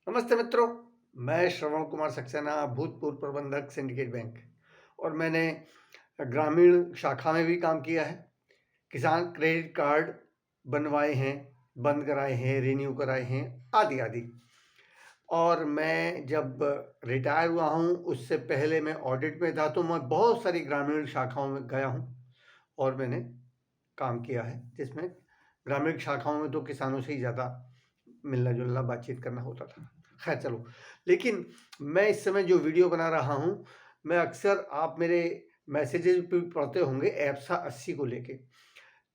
नमस्ते मित्रों, मैं श्रवण कुमार सक्सेना, भूतपूर्व प्रबंधक सिंडिकेट बैंक। और मैंने ग्रामीण शाखा में भी काम किया है। किसान क्रेडिट कार्ड बनवाए हैं, बंद कराए हैं, रिन्यू कराए हैं, आदि आदि। और मैं जब रिटायर हुआ हूँ, उससे पहले मैं ऑडिट में था, तो मैं बहुत सारी ग्रामीण शाखाओं में गया हूँ और मैंने काम किया है, जिसमें ग्रामीण शाखाओं में तो किसानों से ही ज़्यादा मिलना जुलना बातचीत करना होता था। खैर चलो, लेकिन मैं इस समय जो वीडियो बना रहा हूँ, मैं अक्सर आप मेरे मैसेजेस भी पढ़ते होंगे एप्सा 80 को लेके।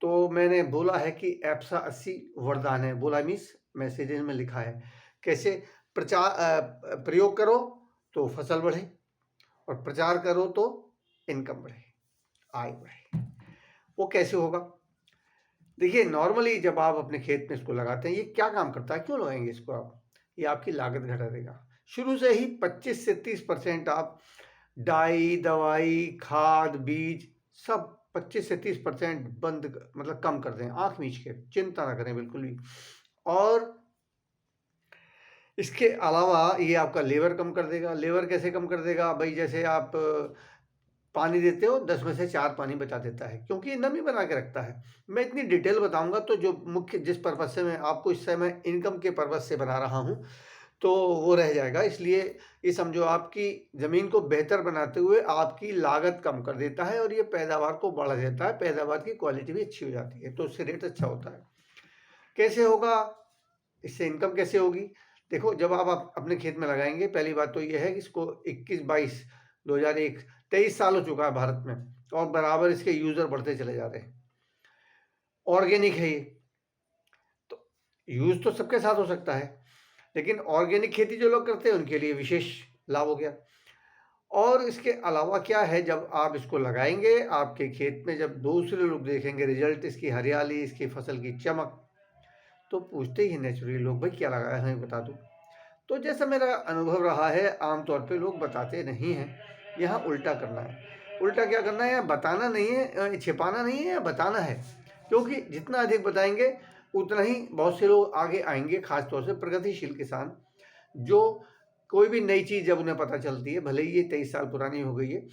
तो मैंने बोला है कि एप्सा 80 वरदान है। बोला मीन्स मैसेजेस में लिखा है कैसे प्रयोग करो तो फसल बढ़े, और प्रचार करो तो इनकम बढ़े, आय बढ़े। वो कैसे होगा? देखिए, नॉर्मली जब आप अपने खेत में इसको लगाते हैं, ये क्या काम करता है, क्यों लगाएंगे इसको आप? ये आपकी लागत घटा देगा। शुरू से ही 25 से 30% आप डाई, दवाई, खाद, बीज सब 25 से 30% बंद, मतलब कम कर दें, आंख मीच के, चिंता ना करें बिल्कुल भी। और इसके अलावा ये आपका लेबर कम कर देगा। लेबर कैसे कम कर देगा भाई? जैसे आप पानी देते हो, 10 में से 4 पानी बचा देता है, क्योंकि ये नमी बना के रखता है। मैं इतनी डिटेल बताऊंगा तो जो मुख्य जिस पर्पज से मैं आपको इस समय इनकम के पर्पज से बना रहा हूँ, तो वो रह जाएगा। इसलिए ये समझो, आपकी ज़मीन को बेहतर बनाते हुए आपकी लागत कम कर देता है और ये पैदावार को बढ़ा देता है। पैदावार की क्वालिटी भी अच्छी हो जाती है, तो उससे रेट अच्छा होता है। कैसे होगा? इससे इनकम कैसे होगी? देखो, जब आप अपने खेत में लगाएंगे, पहली बात तो ये है कि इसको 21-22 2001 23 साल हो चुका है भारत में, और बराबर इसके यूज़र बढ़ते चले जा रहे हैं। ऑर्गेनिक है ये, तो यूज़ तो सबके साथ हो सकता है, लेकिन ऑर्गेनिक खेती जो लोग करते हैं उनके लिए विशेष लाभ हो गया। और इसके अलावा क्या है, जब आप इसको लगाएंगे आपके खेत में, जब दूसरे लोग देखेंगे रिजल्ट, इसकी हरियाली, इसकी फसल की चमक, तो पूछते ही नेचुरली लोग, भाई क्या लगाया है, बता दो। तो जैसा मेरा अनुभव रहा है, आमतौर पे लोग बताते नहीं हैं। यहाँ उल्टा करना है। उल्टा क्या करना है? यहाँ बताना नहीं है, छिपाना नहीं है, या बताना है। क्योंकि जितना अधिक बताएंगे उतना ही बहुत से लोग आगे आएंगे, खासतौर से प्रगतिशील किसान, जो कोई भी नई चीज़ जब उन्हें पता चलती है, भले ही ये 23 साल पुरानी हो गई है,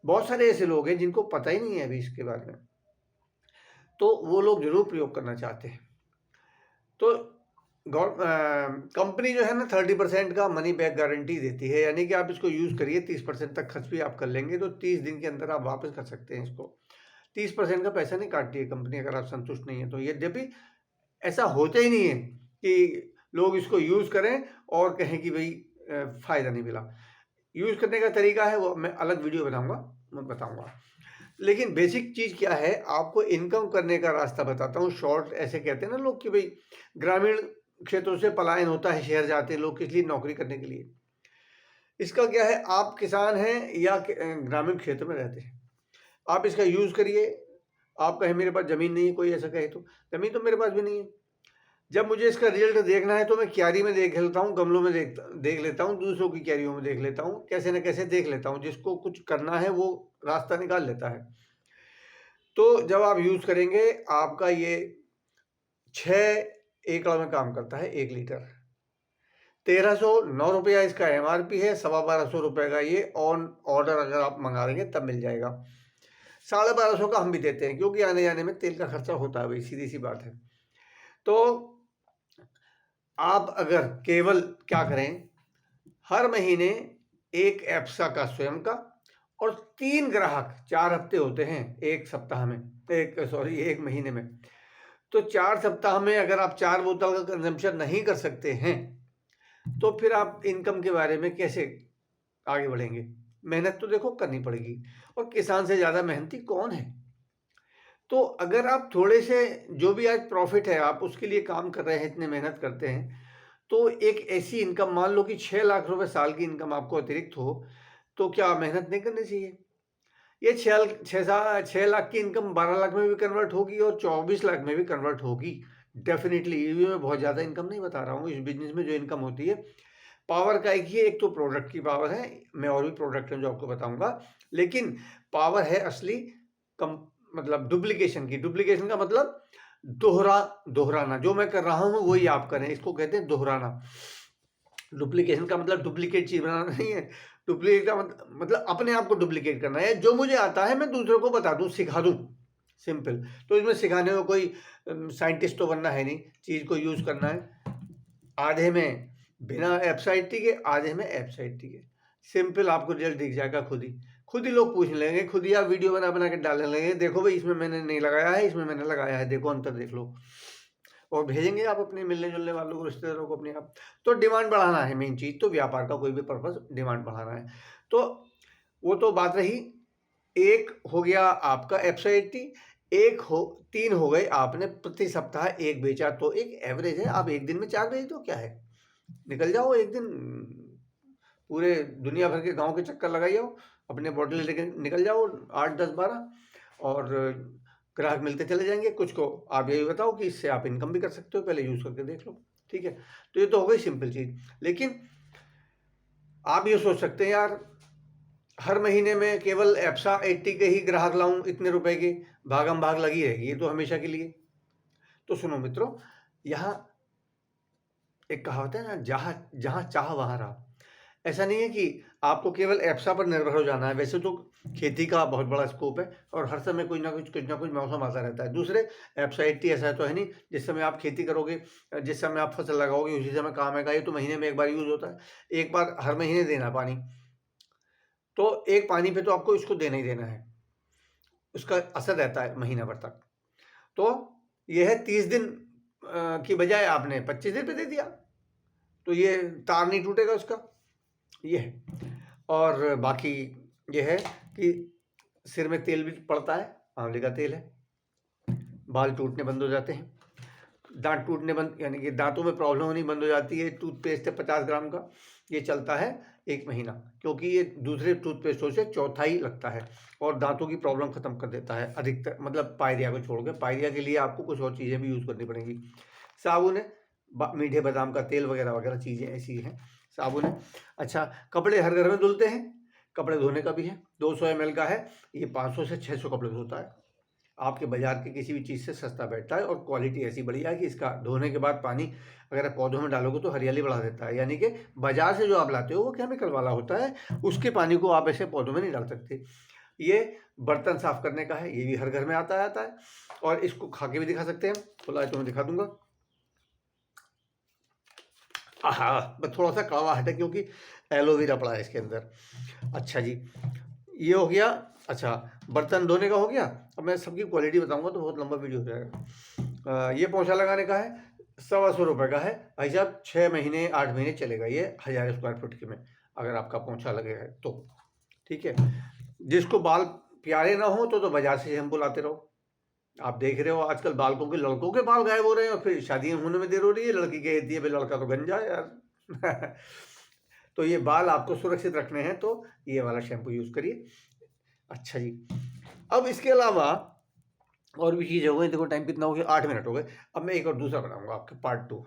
बहुत सारे ऐसे लोग हैं जिनको पता ही नहीं है अभी इसके बारे में, तो वो लोग जरूर प्रयोग करना चाहते हैं। तो कंपनी जो है ना, 30% का मनी बैक गारंटी देती है, यानी कि आप इसको यूज़ करिए, 30% तक खर्च भी आप कर लेंगे तो 30 दिन के अंदर आप वापस कर सकते हैं इसको। 30% का पैसा नहीं काटती है कंपनी, अगर आप संतुष्ट नहीं है तो। यद्यपि ऐसा होता ही नहीं है कि लोग इसको यूज़ करें और कहें कि भाई फ़ायदा नहीं मिला। यूज़ करने का तरीका है वो मैं अलग वीडियो बनाऊंगा, मैं बताऊंगा। लेकिन बेसिक चीज़ क्या है, आपको इनकम करने का रास्ता बताता हूँ शॉर्ट। ऐसे कहते हैं ना लोग कि भाई ग्रामीण क्षेत्रों से पलायन होता है, शहर जाते हैं लोग, किस लिए? नौकरी करने के लिए। इसका क्या है, आप किसान हैं या ग्रामीण क्षेत्र में रहते हैं, आप इसका यूज़ करिए। आप कहें मेरे पास ज़मीन नहीं है, कोई ऐसा कहे तो, ज़मीन तो मेरे पास भी नहीं है। जब मुझे इसका रिजल्ट देखना है तो मैं क्यारी में देख लेता हूँ, गमलों में देख लेता हूँ, दूसरों की क्यारियों में देख लेता हूँ, कैसे न कैसे देख लेता हूँ। जिसको कुछ करना है वो रास्ता निकाल लेता है। तो जब आप यूज़ करेंगे, आपका ये 6 एकड़ में काम करता है 1 लीटर। 1309 रुपया इसका एमआरपी है, 1250 रुपये का ये ऑन ऑर्डर अगर आप मंगा लेंगे तब मिल जाएगा। 1250 का हम भी देते हैं, क्योंकि आने जाने में तेल का खर्चा होता है भाई, सीधी सी बात है। तो आप अगर केवल क्या करें, हर महीने एक एप्सा का स्वयं का, और 3 ग्राहक, 4 हफ्ते होते हैं एक सप्ताह में, एक महीने में। तो 4 सप्ताह में अगर आप 4 बोतल का कंजम्पशन नहीं कर सकते हैं, तो फिर आप इनकम के बारे में कैसे आगे बढ़ेंगे? मेहनत तो देखो करनी पड़ेगी, और किसान से ज़्यादा मेहनती कौन है? तो अगर आप थोड़े से, जो भी आज प्रॉफिट है आप उसके लिए काम कर रहे हैं, इतने मेहनत करते हैं, तो एक ऐसी इनकम, मान लो कि 6 लाख रुपए साल की इनकम आपको अतिरिक्त हो, तो क्या मेहनत नहीं करनी चाहिए? ये 6 लाख की इनकम 12 लाख में भी कन्वर्ट होगी और 24 लाख में भी कन्वर्ट होगी डेफिनेटली। ये भी मैं बहुत ज़्यादा इनकम नहीं बता रहा हूँ। इस बिजनेस में जो इनकम होती है, पावर का एक ही है, एक तो प्रोडक्ट की पावर है, मैं और भी प्रोडक्ट हैं जो आपको बताऊंगा, लेकिन पावर है असली कम, मतलब डुप्लीकेशन की। डुप्लीकेशन का मतलब दोहराना। जो मैं कर रहा हूँ वही आप करें, इसको कहते हैं दोहराना। डुप्लीकेशन का मतलब डुप्लीकेट चीज़ बनाना नहीं है। डुप्लीकेट का मतलब अपने आप को डुप्लीकेट करना है। जो मुझे आता है मैं दूसरों को बता दूँ, सिखा दूँ, सिंपल। तो इसमें सिखाने में कोई साइंटिस्ट तो बनना है नहीं, चीज़ को यूज़ करना है। आधे में बिना वेबसाइट के, आधे में वेबसाइट के। सिंपल, आपको रिजल्ट दिख जाएगा खुद ही लोग पूछ लेंगे, खुद ही आप वीडियो बना के डालने लगेंगे, देखो भाई इसमें मैंने नहीं लगाया है, इसमें मैंने लगाया है, देखो अंतर देख लो। और भेजेंगे आप अपने मिलने जुलने वालों को, रिश्तेदारों को अपने आप। तो डिमांड बढ़ाना है मेन चीज़, तो व्यापार का कोई भी पर्पस डिमांड बढ़ाना है। तो वो तो बात रही। एक हो गया आपका एफसाइटी, एक हो 3 हो गए आपने प्रति सप्ताह 1 बेचा, तो एक एवरेज है। आप एक दिन में 4 बेच दो, क्या है, निकल जाओ एक दिन, पूरे दुनिया भर के गांव के चक्कर लगाई जाओ, अपने बॉटल लेके निकल जाओ 8 10 12, और ग्राहक मिलते चले जाएंगे। कुछ को आप यही बताओ कि इससे आप इनकम भी कर सकते हो, पहले यूज़ करके देख लो, ठीक है। तो ये तो हो गई सिंपल चीज़। लेकिन आप ये सोच सकते हैं, यार हर महीने में केवल एप्सा 80 के ही ग्राहक लाऊं, इतने रुपए के, भागम भाग लगी रहेगी ये तो हमेशा के लिए। तो सुनो मित्रों, यहाँ एक कहावत है ना, जहाँ जहाँ चाह वहाँ रहा। ऐसा नहीं है कि आपको केवल एप्सा पर निर्भर हो जाना है। वैसे तो खेती का बहुत बड़ा स्कोप है और हर समय कुछ ना कुछ मौसम आता रहता है। दूसरे एप्सा 80 ऐसा तो है नहीं, जिस समय आप खेती करोगे, जिस समय आप फसल लगाओगे उसी समय काम आएगा। ये तो महीने में एक बार यूज होता है, एक बार हर महीने देना पानी। तो एक पानी पे तो आपको इसको देना ही देना है, उसका असर रहता है महीना भर तक। तो यह है 30 दिन की बजाय आपने 25 दिन पे दे दिया, तो ये तार नहीं टूटेगा उसका, ये है। और बाकी ये है कि सिर में तेल भी पड़ता है, आंवले का तेल है, बाल टूटने बंद हो जाते हैं, दांत टूटने बंद, यानी कि दांतों में प्रॉब्लम होनी बंद हो जाती है। टूथपेस्ट है 50 ग्राम का, ये चलता है 1 महीना, क्योंकि ये दूसरे टूथपेस्टों से चौथाई लगता है और दांतों की प्रॉब्लम खत्म कर देता है अधिकतर, मतलब पायरिया को छोड़ के। पायरिया के लिए आपको कुछ और चीज़ें भी यूज़ करनी पड़ेंगी। साबुन है, मीठे बादाम का तेल वगैरह वगैरह चीज़ें ऐसी हैं। साबुन है। अच्छा, कपड़े हर घर में धुलते हैं, कपड़े धोने का भी है, 200 ml का है, ये 500 से 600 कपड़े धोता है। आपके बाजार के किसी भी चीज़ से सस्ता बैठता है और क्वालिटी ऐसी बढ़िया है कि इसका धोने के बाद पानी अगर आप पौधों में डालोगे तो हरियाली बढ़ा देता है। यानी कि बाजार से जो आप लाते हो वो केमिकल वाला होता है, उसके पानी को आप ऐसे पौधों में नहीं डाल सकते। ये बर्तन साफ करने का है, ये भी हर घर में आता है और इसको खा के भी दिखा सकते हैं। खुला है तो मैं दिखा दूंगा। आहा, बस थोड़ा सा कड़वा है क्योंकि एलोवेरा पड़ा है इसके अंदर। अच्छा जी, ये हो गया। अच्छा, बर्तन धोने का हो गया। अब मैं सबकी क्वालिटी बताऊंगा तो बहुत लंबा वीडियो हो जाएगा। ये पोछा लगाने का है, 125 रुपये का है भाई साहब, 6 महीने 8 महीने चलेगा ये, 1000 स्क्वायर फुट के में अगर आपका पोछा लगेगा तो, ठीक है। जिसको बाल प्यारे ना हो तो बाजार से शैम्पू लाते रहो। आप देख रहे हो आजकल बालकों के, लड़कों के बाल गायब हो रहे हैं और फिर शादियां होने में देर हो रही है, लड़की कहती है भाई लड़का तो गंजा है यार। तो ये बाल आपको सुरक्षित रखने हैं तो ये वाला शैम्पू यूज़ करिए। अच्छा जी, अब इसके अलावा और भी चीज़ें हो गई। देखो टाइम कितना हो गया, 8 मिनट हो गए। अब मैं एक और दूसरा बनाऊंगा आपके पार्ट 2।